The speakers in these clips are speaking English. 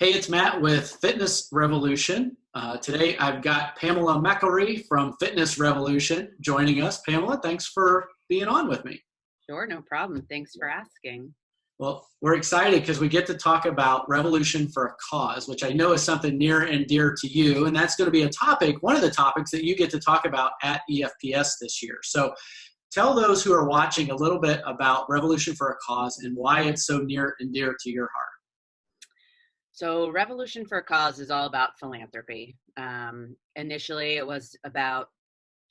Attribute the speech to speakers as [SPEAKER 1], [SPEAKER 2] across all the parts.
[SPEAKER 1] Hey, it's Matt with Fitness Revolution. Today I've got Pamela MacElree from Fitness Revolution joining us. Pamela, thanks for being on with me.
[SPEAKER 2] Sure, no problem. Thanks for asking.
[SPEAKER 1] Well, we're excited because we get to talk about Revolution for a Cause, which I know is something near and dear to you. And that's going to be a topic, one of the topics that you get to talk about at EFPS this year. So tell those who are watching a little bit about Revolution for a Cause and why it's so near and dear to your heart.
[SPEAKER 2] So Revolution for a Cause is all about philanthropy. Initially, it was about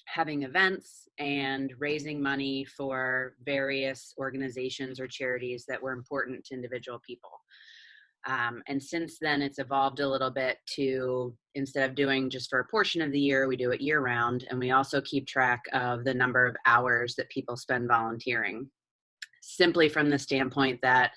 [SPEAKER 2] having events and raising money for various organizations or charities that were important to individual people. And since then, it's evolved a little bit to, instead of doing just for a portion of the year, we do it year round. And we also keep track of the number of hours that people spend volunteering, simply from the standpoint that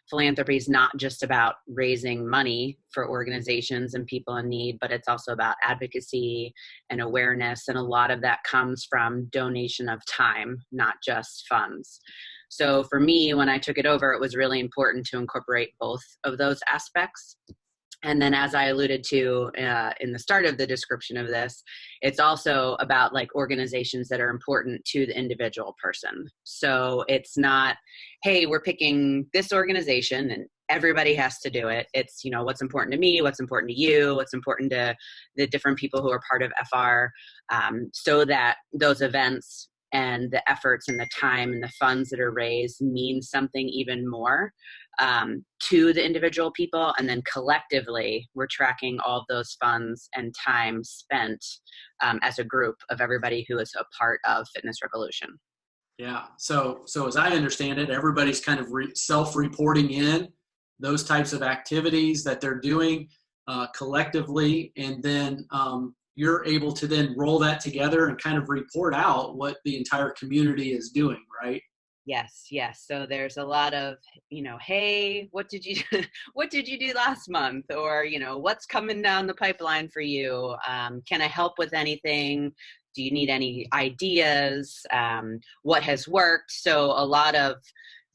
[SPEAKER 2] philanthropy is not just about raising money for organizations and people in need, but it's also about advocacy and awareness. And a lot of that comes from donation of time, not just funds. So for me, when I took it over, it was really important to incorporate both of those aspects. And then, as I alluded to in the start of the description of this, it's also about like organizations that are important to the individual person. So it's not, hey, we're picking this organization and everybody has to do it. It's, you know, what's important to me, what's important to you, what's important to the different people who are part of FR, so that those events and the efforts and the time and the funds that are raised mean something even more to the individual people. And then collectively, we're tracking all of those funds and time spent as a group of everybody who is a part of Fitness Revolution.
[SPEAKER 1] Yeah. So as I understand it, everybody's kind of self-reporting in those types of activities that they're doing collectively, and then you're able to then roll that together and kind of report out what the entire community is doing, right?
[SPEAKER 2] Yes. So there's a lot of, hey, what did you do last month? Or, what's coming down the pipeline for you? Can I help with anything? Do you need any ideas? What has worked? So a lot of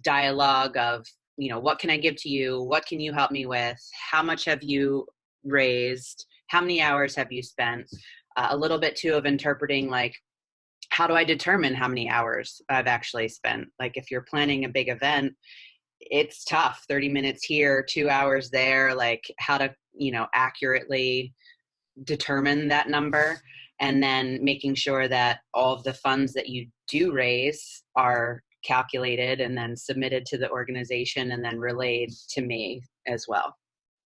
[SPEAKER 2] dialogue of, what can I give to you? What can you help me with? How much have you raised? How many hours have you spent? A little bit too of interpreting, like, how do I determine how many hours I've actually spent? Like, if you're planning a big event, it's tough. 30 minutes here, 2 hours there, like how to, accurately determine that number. And then making sure that all of the funds that you do raise are calculated and then submitted to the organization and then relayed to me as well.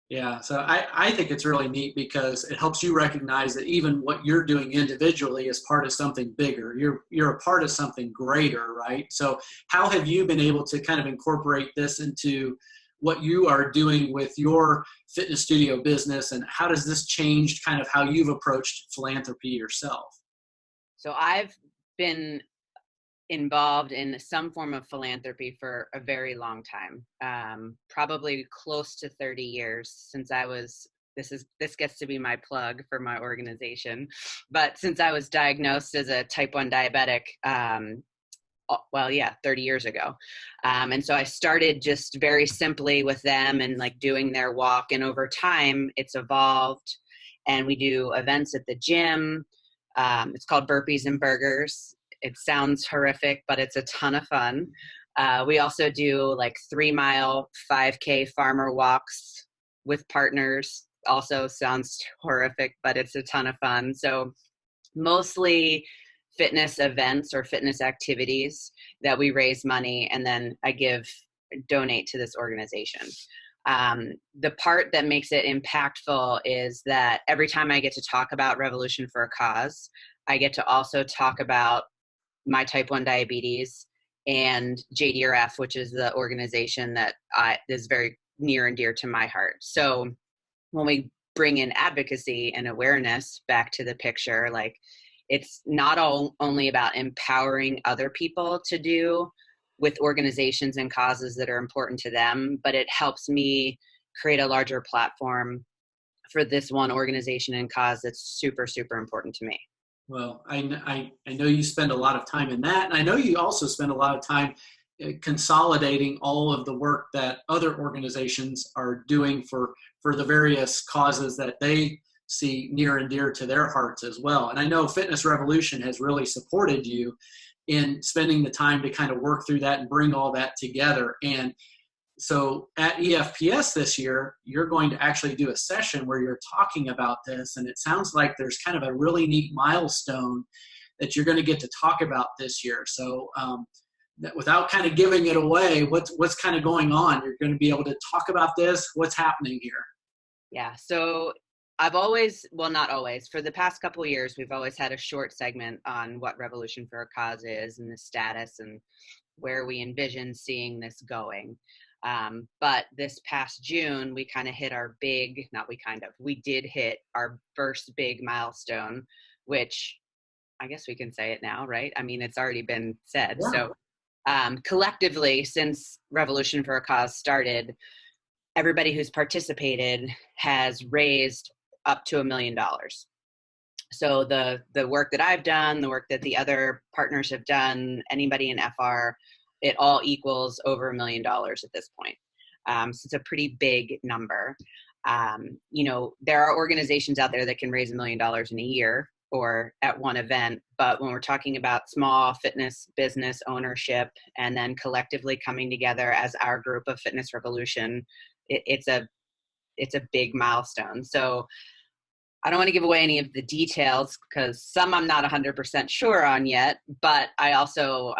[SPEAKER 1] Yeah, so I think it's really neat because it helps you recognize that even what you're doing individually is part of something bigger. You're a part of something greater, right? So how have you been able to kind of incorporate this into what you are doing with your fitness studio business, and how does this change kind of how you've approached philanthropy yourself?
[SPEAKER 2] So I've been involved in some form of philanthropy for a very long time, probably close to 30 years since this gets to be my plug for my organization. But since I was diagnosed as a type 1 diabetic, 30 years ago. And so I started just very simply with them and like doing their walk. And over time it's evolved, and we do events at the gym. It's called Burpees and Burgers. It sounds horrific, but it's a ton of fun. We also do like 3-mile 5K farmer walks with partners. Also sounds horrific, but it's a ton of fun. So mostly fitness events or fitness activities that we raise money, and then I donate to this organization. The part that makes it impactful is that every time I get to talk about Revolution for a Cause, I get to also talk about my type 1 diabetes and JDRF, which is the organization that is very near and dear to my heart. So when we bring in advocacy and awareness back to the picture, like, it's not only about empowering other people to do with organizations and causes that are important to them, but it helps me create a larger platform for this one organization and cause that's super, super important to me.
[SPEAKER 1] Well, I know you spend a lot of time in that, and I know you also spend a lot of time consolidating all of the work that other organizations are doing for the various causes that they see near and dear to their hearts as well. And I know Fitness Revolution has really supported you in spending the time to kind of work through that and bring all that together. And so at EFPS this year, you're going to actually do a session where you're talking about this. And it sounds like there's kind of a really neat milestone that you're going to get to talk about this year. So without kind of giving it away, what's kind of going on? You're going to be able to talk about this. What's happening here?
[SPEAKER 2] Yeah. So I've always, well, not always, for the past couple of years, we've always had a short segment on what Revolution for a Cause is and the status and where we envision seeing this going. But this past June, we kind of hit our big, we did hit our first big milestone, which I guess we can say it now, right? I mean, it's already been said. Yeah. So collectively, since Revolution for a Cause started, everybody who's participated has raised up to $1 million. So the work that I've done, the work that the other partners have done, anybody in FR, it all equals over $1 million at this point. So it's a pretty big number. You know, there are organizations out there that can raise $1 million in a year or at one event, but when we're talking about small fitness business ownership and then collectively coming together as our group of Fitness Revolution, it's a big milestone. So I don't want to give away any of the details because some I'm not 100% sure on yet, but I also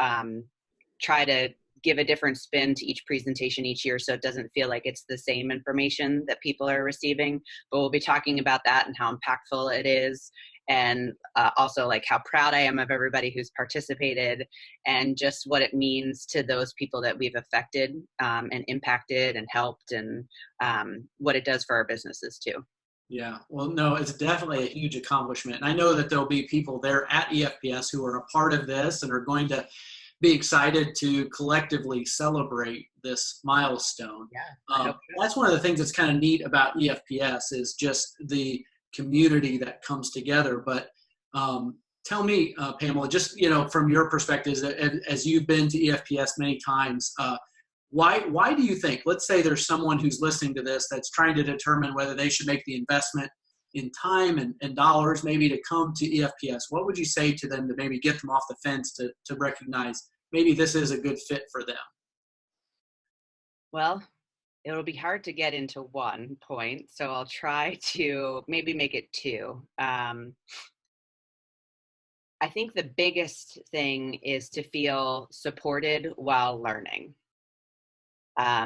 [SPEAKER 2] try to give a different spin to each presentation each year so it doesn't feel like it's the same information that people are receiving. But we'll be talking about that and how impactful it is, and also like how proud I am of everybody who's participated and just what it means to those people that we've affected and impacted and helped, and what it does for our businesses too.
[SPEAKER 1] Yeah, well, no, it's definitely a huge accomplishment. And I know that there'll be people there at EFPS who are a part of this and are going to be excited to collectively celebrate this milestone.
[SPEAKER 2] Yeah,
[SPEAKER 1] that's one of the things that's kind of neat about EFPS is just the community that comes together. But tell me, Pamela, just, you know, from your perspective, as you've been to EFPS many times, why do you think, let's say there's someone who's listening to this that's trying to determine whether they should make the investment in time and dollars maybe to come to EFPS, what would you say to them to maybe get them off the fence to recognize maybe this is a good fit for them?
[SPEAKER 2] Well, it'll be hard to get into one point, so I'll try to maybe make it two. I think the biggest thing is to feel supported while learning.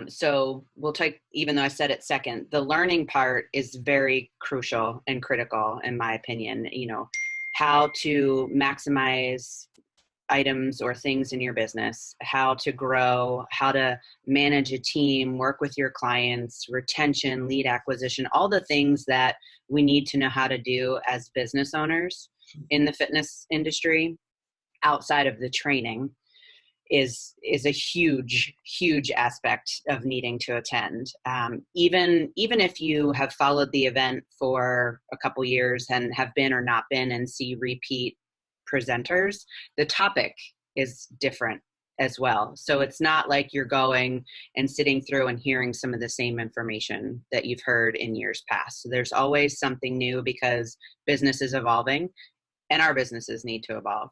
[SPEAKER 2] So we'll take, even though I said it second, the learning part is very crucial and critical, in my opinion. You know, how to maximize items or things in your business, how to grow, how to manage a team, work with your clients, retention, lead acquisition, all the things that we need to know how to do as business owners in the fitness industry outside of the training is a huge aspect of needing to attend. Even if you have followed the event for a couple years and have been or not been and see repeat presenters, the topic is different as well. So it's not like you're going and sitting through and hearing some of the same information that you've heard in years past. So there's always something new because business is evolving and our businesses need to evolve.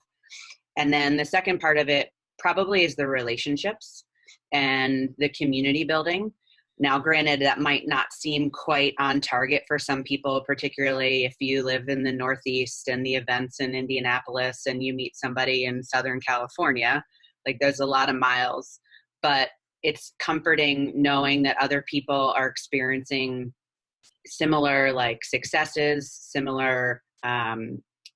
[SPEAKER 2] And then the second part of it probably is the relationships and the community building. Now, granted, that might not seem quite on target for some people, particularly if you live in the Northeast and the event's in Indianapolis and you meet somebody in Southern California. Like, there's a lot of miles, but it's comforting knowing that other people are experiencing similar like successes, similar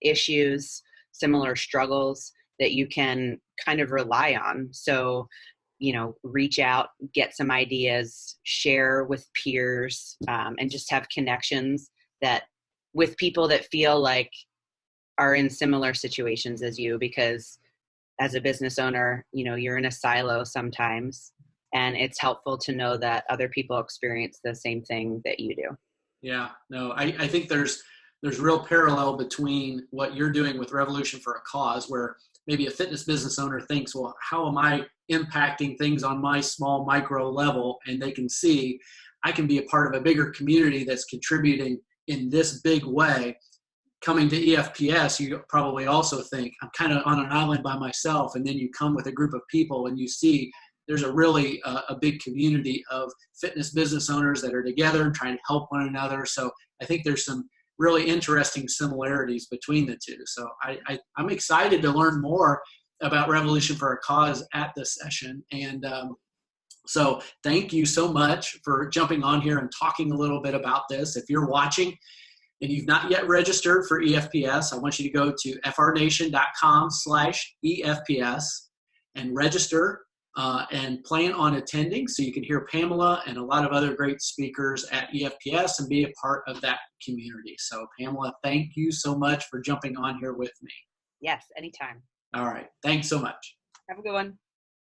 [SPEAKER 2] issues, similar struggles that you can kind of rely on. So, you know, reach out, get some ideas, share with peers, and just have connections that with people that feel like are in similar situations as you, because as a business owner, you know, you're in a silo sometimes, and it's helpful to know that other people experience the same thing that you do.
[SPEAKER 1] Yeah, no, I think there's there's real parallel between what you're doing with Revolution for a Cause, where maybe a fitness business owner thinks, well, how am I impacting things on my small micro level? And they can see I can be a part of a bigger community that's contributing in this big way. Coming to EFPS, you probably also think I'm kind of on an island by myself, and then you come with a group of people and you see there's a really a big community of fitness business owners that are together and trying to help one another. So I think there's some really interesting similarities between the two. So I'm excited to learn more about Revolution for a Cause at this session. And so thank you so much for jumping on here and talking a little bit about this. If you're watching and you've not yet registered for EFPS, I want you to go to frnation.com/EFPS and register and plan on attending so you can hear Pamela and a lot of other great speakers at EFPS and be a part of that community. So Pamela, thank you so much for jumping on here with me.
[SPEAKER 2] Yes, anytime.
[SPEAKER 1] All right. Thanks so much.
[SPEAKER 2] Have a good one.